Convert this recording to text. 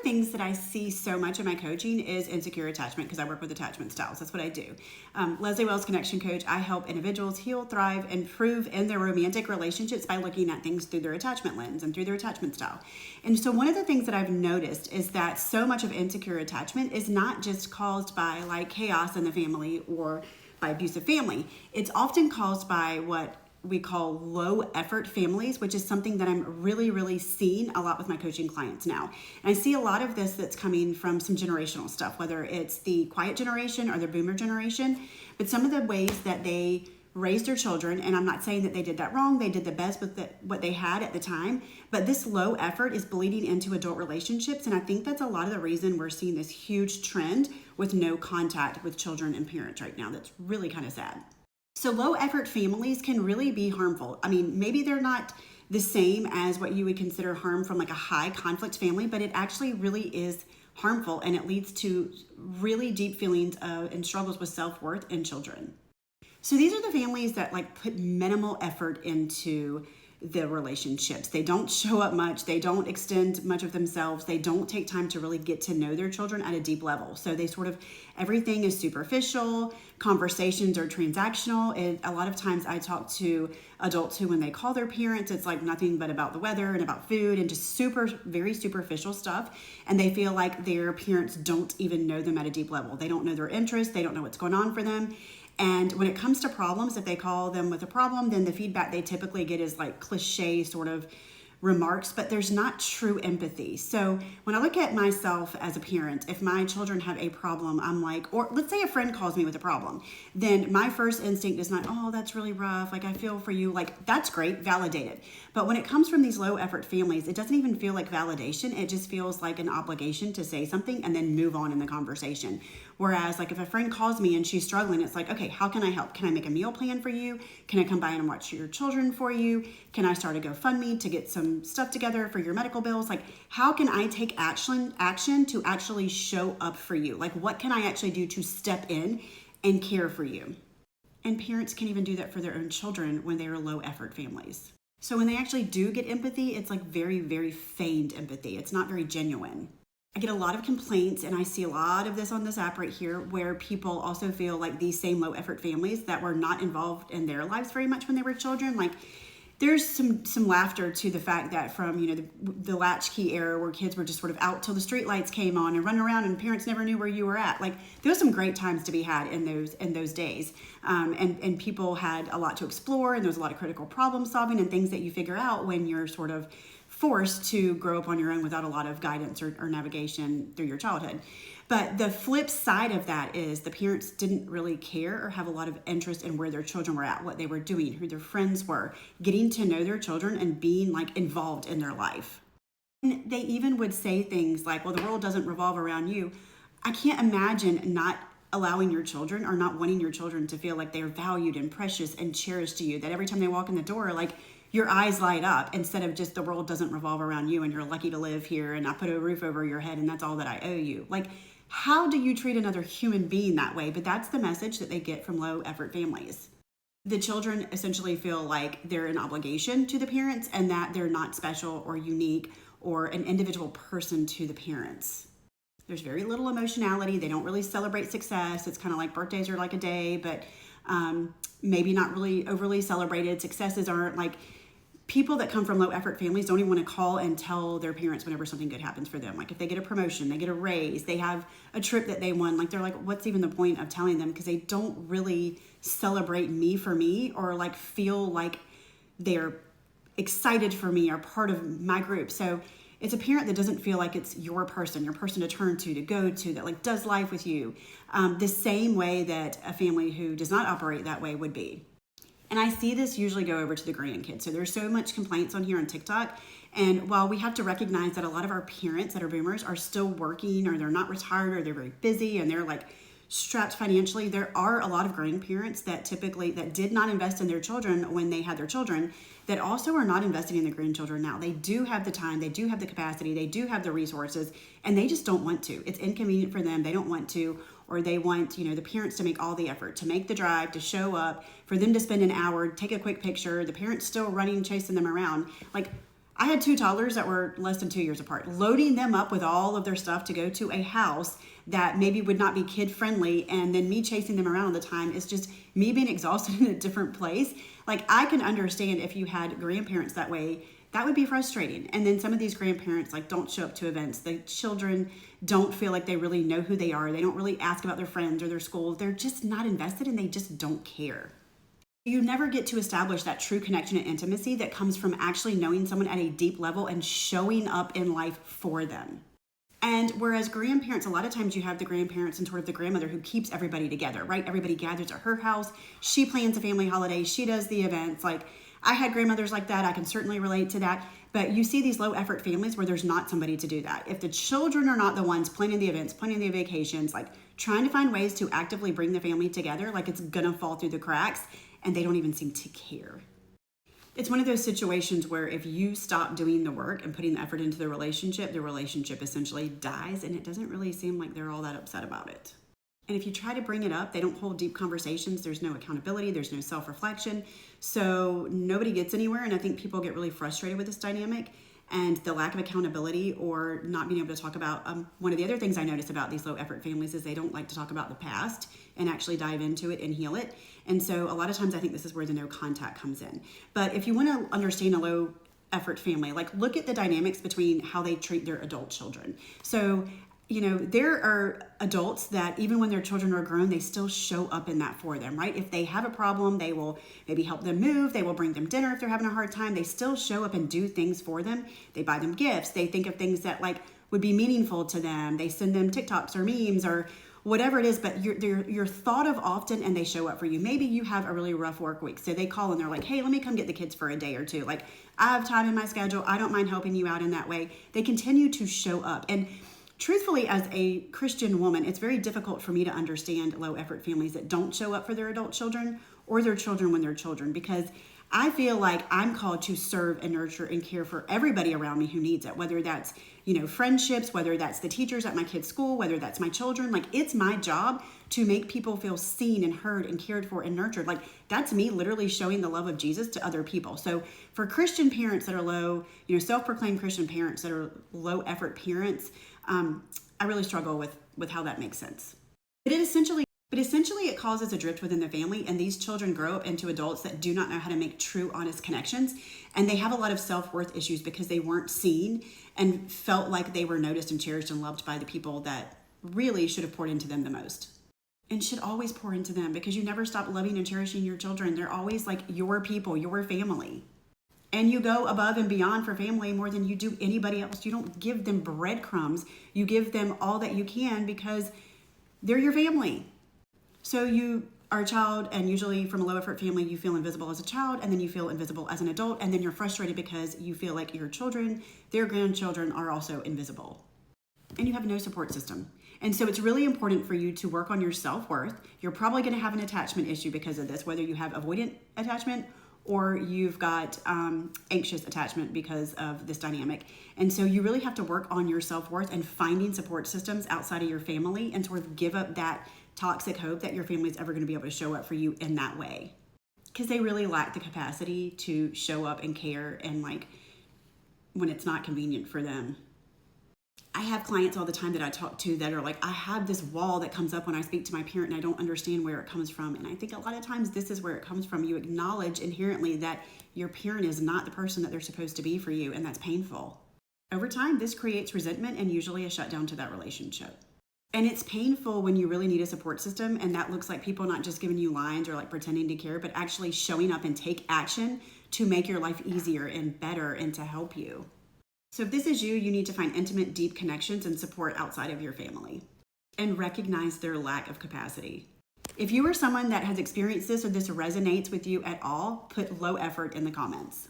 things that I see so much in my coaching is insecure attachment, because I work with attachment styles. That's what I do. Leslie Wells Connection Coach, I help individuals heal, thrive, and improve in their romantic relationships by looking at things through their attachment lens and through their attachment style. And so one of the things that I've noticed is that so much of insecure attachment is not just caused by like chaos in the family or by abusive family. It's often caused by what we call low effort families, which is something that I'm really seeing a lot with my coaching clients now. And I see a lot of this that's coming from some generational stuff, whether it's the quiet generation or the boomer generation, but some of the ways that they raised their children, and I'm not saying that they did that wrong, they did the best with what they had at the time, but this low effort is bleeding into adult relationships. And I think that's a lot of the reason we're seeing this huge trend with no contact with children and parents right now. That's really kind of sad. So low effort families can really be harmful. I mean, maybe they're not the same as what you would consider harm from like a high conflict family, but it actually really is harmful, and it leads to really deep feelings of and struggles with self-worth in children. So these are the families that like put minimal effort into the relationships. They don't show up much. They don't extend much of themselves. They don't take time to really get to know their children at a deep level. So they sort of, everything is superficial. Conversations are transactional. And a lot of times I talk to adults who, when they call their parents, it's like nothing but about the weather and about food and just very superficial stuff. And they feel like their parents don't even know them at a deep level. They don't know their interests. They don't know what's going on for them. And when it comes to problems, if they call them with a problem, then the feedback they typically get is like cliche sort of remarks, but there's not true empathy. So when I look at myself as a parent, if my children have a problem, I'm like, or let's say a friend calls me with a problem, then my first instinct is not, oh, that's really rough. Like, I feel for you. Like, that's great, validated. But when it comes from these low effort families, it doesn't even feel like validation. It just feels like an obligation to say something and then move on in the conversation. Whereas like if a friend calls me and she's struggling, it's like, okay, how can I help? Can I make a meal plan for you? Can I come by and watch your children for you? Can I start a GoFundMe to get some stuff together for your medical bills? Like, how can I take action to actually show up for you? Like, what can I actually do to step in and care for you? And parents can even do that for their own children when they are low effort families. So when they actually do get empathy, it's like very feigned empathy. It's not very genuine. I get a lot of complaints, and I see a lot of this on this app right here, where people also feel like these same low effort families that were not involved in their lives very much when they were children. Like, there's some laughter to the fact that from, you know, the latchkey era where kids were just sort of out till the street lights came on and running around and parents never knew where you were at. Like, there was some great times to be had in those days. And people had a lot to explore, and there was a lot of critical problem solving and things that you figure out when you're sort of forced to grow up on your own without a lot of guidance or navigation through your childhood. But the flip side of that is the parents didn't really care or have a lot of interest in where their children were at, what they were doing, who their friends were, getting to know their children and being like involved in their life. And they even would say things like, well, the world doesn't revolve around you. I can't imagine not allowing your children or not wanting your children to feel like they're valued and precious and cherished to you, that every time they walk in the door, like, your eyes light up instead of just the world doesn't revolve around you and you're lucky to live here and I put a roof over your head and that's all that I owe you. Like, how do you treat another human being that way? But that's the message that they get from low effort families. The children essentially feel like they're an obligation to the parents and that they're not special or unique or an individual person to the parents. There's very little emotionality. They don't really celebrate success. It's kind of like birthdays are like a day, but maybe not really overly celebrated. Successes aren't like, people that come from low effort families don't even want to call and tell their parents whenever something good happens for them. Like if they get a promotion, they get a raise, they have a trip that they won, like they're like, what's even the point of telling them? Because they don't really celebrate me for me or like feel like they're excited for me or part of my group. So it's a parent that doesn't feel like it's your person to turn to go to, that like does life with you, the same way that a family who does not operate that way would be. And I see this usually go over to the grandkids. So there's so much complaints on here on TikTok. And while we have to recognize that a lot of our parents that are boomers are still working, or they're not retired, or they're very busy and they're like strapped financially, there are a lot of grandparents that did not invest in their children when they had their children, that also are not investing in the grandchildren now. They do have the time, they do have the capacity, they do have the resources, and they just don't want to. It's inconvenient for them. They don't want to, or they want, the parents to make all the effort, to make the drive, to show up, for them to spend an hour, take a quick picture, the parents still running, chasing them around. Like, I had 2 toddlers that were less than 2 years apart. Loading them up with all of their stuff to go to a house that maybe would not be kid friendly, and then me chasing them around all the time is just me being exhausted in a different place. Like, I can understand if you had grandparents that way, that would be frustrating. And then some of these grandparents like don't show up to events. The children don't feel like they really know who they are. They don't really ask about their friends or their school. They're just not invested and they just don't care. You never get to establish that true connection and intimacy that comes from actually knowing someone at a deep level and showing up in life for them. And whereas grandparents, a lot of times you have the grandparents and sort of the grandmother who keeps everybody together, right? Everybody gathers at her house. She plans a family holiday. She does the events. Like, I had grandmothers like that. I can certainly relate to that. But you see these low effort families where there's not somebody to do that. If the children are not the ones planning the events, planning the vacations, like trying to find ways to actively bring the family together, like it's gonna fall through the cracks, and they don't even seem to care. It's one of those situations where if you stop doing the work and putting the effort into the relationship essentially dies, and it doesn't really seem like they're all that upset about it. And if you try to bring it up, they don't hold deep conversations. There's no accountability. There's no self-reflection. So nobody gets anywhere. And I think people get really frustrated with this dynamic and the lack of accountability or not being able to talk about. One of the other things I notice about these low effort families is they don't like to talk about the past and actually dive into it and heal it. And so a lot of times I think this is where the no contact comes in. But if you want to understand a low effort family, like look at the dynamics between how they treat their adult children. So there are adults that even when their children are grown, they still show up in that for them, right? If they have a problem, they will maybe help them move. They will bring them dinner if they're having a hard time. They still show up and do things for them. They buy them gifts. They think of things that like would be meaningful to them. They send them TikToks or memes or whatever it is, but you're thought of often and they show up for you. Maybe you have a really rough work week. So they call and they're like, hey, let me come get the kids for a day or two. Like, I have time in my schedule. I don't mind helping you out in that way. They continue to show up. And truthfully, as a Christian woman, it's very difficult for me to understand low effort families that don't show up for their adult children or their children when they're children, because I feel like I'm called to serve and nurture and care for everybody around me who needs it, whether that's, friendships, whether that's the teachers at my kids' school, whether that's my children. Like, it's my job to make people feel seen and heard and cared for and nurtured. Like, that's me literally showing the love of Jesus to other people. So for Christian parents that are low, self-proclaimed Christian parents that are low effort parents, I really struggle with how that makes sense. But essentially it causes a drift within the family, and these children grow up into adults that do not know how to make true, honest connections. And they have a lot of self-worth issues because they weren't seen and felt like they were noticed and cherished and loved by the people that really should have poured into them the most. And should always pour into them, because you never stop loving and cherishing your children. They're always like your people, your family. And you go above and beyond for family more than you do anybody else. You don't give them breadcrumbs. You give them all that you can because they're your family. So you are a child, and usually from a low effort family, you feel invisible as a child, and then you feel invisible as an adult, and then you're frustrated because you feel like your children, their grandchildren are also invisible. And you have no support system. And so it's really important for you to work on your self-worth. You're probably going to have an attachment issue because of this, whether you have avoidant attachment or you've got anxious attachment because of this dynamic. And so you really have to work on your self-worth and finding support systems outside of your family and sort of give up that toxic hope that your family is ever going to be able to show up for you in that way. Because they really lack the capacity to show up and care, and like when it's not convenient for them. I have clients all the time that I talk to that are like, I have this wall that comes up when I speak to my parent and I don't understand where it comes from. And I think a lot of times this is where it comes from. You acknowledge inherently that your parent is not the person that they're supposed to be for you, and that's painful. Over time, this creates resentment and usually a shutdown to that relationship. And it's painful when you really need a support system, and that looks like people not just giving you lines or like pretending to care, but actually showing up and take action to make your life easier and better and to help you. So if this is you, you need to find intimate, deep connections and support outside of your family and recognize their lack of capacity. If you are someone that has experienced this or this resonates with you at all, put low effort in the comments.